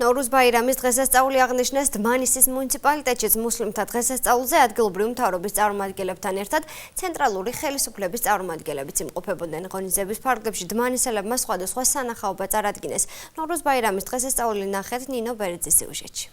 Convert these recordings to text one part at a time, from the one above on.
ნოვრუზ ბაირამის დღესასწაული აღნიშნეს დმანისის მუნიციპალიტეტშიც მუსლიმთა დღესასწაულზე ადგილობრივი მთავრობის წარმომადგენლებთან ერთად ცენტრალური ხელისუფლების წარმომადგენლებიც იმყოფებოდნენ. ღონისძიების ფარგლებში დმანისელებმა სხვადასხვა სანახაობა წარადგინეს. ნოვრუზ ბაირამის დღესასწაული ნახეთ ნინო ბერიძის სიუჟეტში.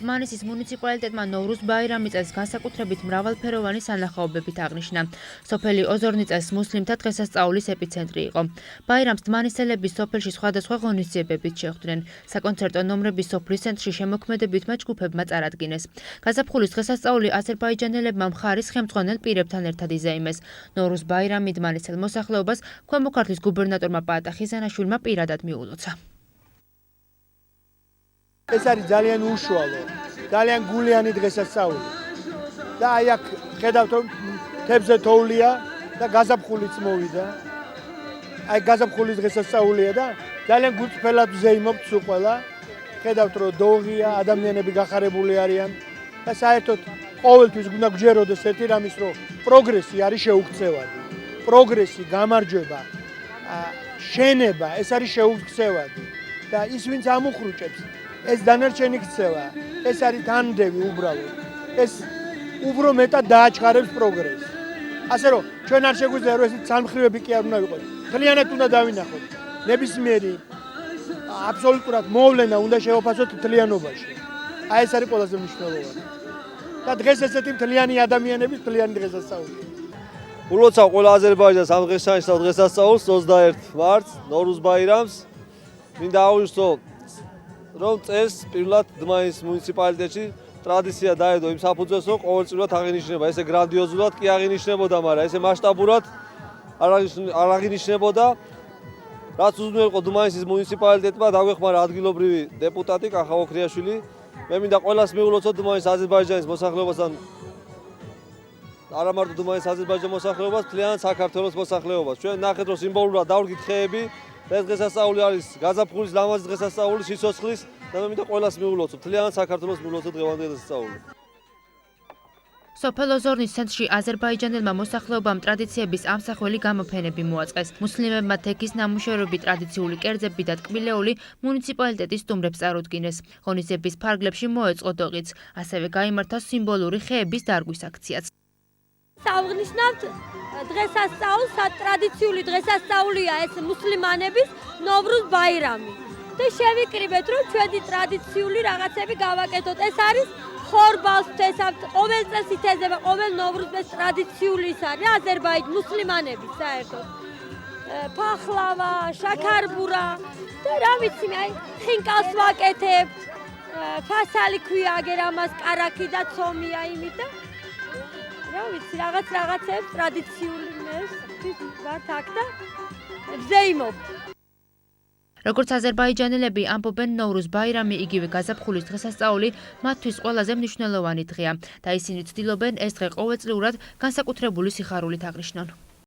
დმანისის მუნიციპალიტეტმა ნოვრუზ ბაირამის წელს განსაკუთრებით მრავალფეროვანი სანახაობებით აღნიშნა. სოფელი ოზორნი წელს მუსლიმთა დღესასწაულის ეპიცენტრი იყო. ბაირამს დმანისელები სოფელში სხვადასხვა ღონისძიებებით შეხვდნენ. საკონცერტო ნომრები სოფლის ცენტრში შემოქმედებითმა ჯგუფებმა წარადგინეს. გაზაფხულის დღესასწაული აზერბაიჯანელებმა მხარის ხელმძღვანელ პირებთან ერთად იზეიმეს. ნოვრუზ ბაირამი დმანისელ მოსახლეობას ქვემო ქართლის გუბერნატორმა პაატა ხიზანაშვილმა პირადად მიულოცა. ეს არის ძალიან უშუალო, ძალიან გულიანი დღესასწაული. და აი აქ ხედავთ რომ თებზე თოვლია და გაზაფხულიც მოვიდა. აი გაზაფხულის დღესასწაულია და ძალიან გულწრფელად ვზეიმობთ სულ ყველა. ხედავთ რომ დოღია, ადამიანები გახარებული არიან და საერთოდ ყოველთვის უნდა გჯეროდეს ერთი რამის რომ პროგრესი არის შეუქცევადი. პროგრესი, გამარჯვება, შენება, ეს არის შეუქცევადი და ის ვინც ამუხრუჭებს ეს დანარჩენი ქცევა, ეს არის დანდევი უბრალოდ. ეს უფრო მეტად დააჩქარებს პროგრესს. ასე რომ ჩვენ არ შეგვიძლია რომ ეს ცალმხრივები კი არ უნდა ვიყოთ. მთლიანად უნდა დავინახოთ. ნებისმიერი აბსოლუტურად მოვლენა უნდა შევაფასოთ მთლიანობაში. აი ეს არის ყველაზე მნიშვნელოვანი. და დღეს ესეთი მთლიანი ადამიანების მთლიანი დღესასწაულია. ულოცავ ყველა აზერბაიჯანს ამ დღესასწაულს 21 მარტს, ნოვრუზ ბაირამს. მინდა აღვნიშნო რომ წელს პირველად დმანის მუნიციპალიტეტში ტრადიცია დაედო იმ საფუძველს, რომ ყოველწლიურად აღინიშნება. ესე გრანდიოზულად კი აღინიშნებოდა, მაგრამ ესე მასშტაბურად არ აღინიშნებოდა. რაც უზრუნველყო დმანისის მუნიციპალიტეტმა დაგვეხმარა ადგილობრივი დეპუტატი კახა ოქრიაშვილი. მე მინდა ყველას მიულოცოთ დმანის აზერბაიჯანის მოსახლეობასთან, არა მარტო დმანის აზერბაიჯანის მოსახლეობას, მთლიან საქართველოს მოსახლეობას. ჩვენ ნახეთ რომ სიმბოლურად დავრგით ხეები. ეს დღესასწაული არის გაზაფხულის ლამაზი დღესასწაული სიცოცხლის და მე მინდა ყველას მიულოცო, მთლიან საქართველოს მიულოცო დღევანდელი დღესასწაული. სოფელ ოზორნის ცენტრში აზერბაიჯანელმა მოსახლეობამ ტრადიციების ამსახველი გამოფენები მოაწყეს. მუსლიმებმა თექის ნამუშევრები, ტრადიციული კერძები და ტკბილეული მუნიციპალიტეტის სტუმრებს წარუდგინეს. ღონისძიების ფარგლებში მოეწყო დოღიც, ასევე გაიმართა სიმბოლური ხეების დარგვის აქციაც. აღნიშნავთ დღესასწაულს, ტრადიციული დღესასწაულია ეს მუსლიმანების ნოვრუზ ბაირამი. და შევიკრიბეთ რომ ჩვენი ტრადიციული რაღაცები გავაკეთოთ. ეს არის ხორბალს ვთესავთ, ყოველ წელს ითეზება, ყოველ ნოვრუზს ტრადიციული ის არის აზერბაიჯანის მუსლიმანების საერთოდ. ფახლავა, შაქარბურა და რა ვიცი მე, აი ხინკალს ვაკეთებთ. ფასალი ქვია აგერ ამას კარაქი და ცომია იმით და რა ვიცი, რაღაცებს ტრადიციული მეს ვართ აქ და ვზეიმობთ. როგორც აზერბაიჯანელები ამბობენ, ნოვრუზ ბაირამი, იგივე გაზაფხულის დღესასწაული მათთვის ყველაზე მნიშვნელოვანი დღეა და ისინი ცდილობენ ეს დღე ყოველწლიურად განსაკუთრებული სიხარულით აღნიშნონ.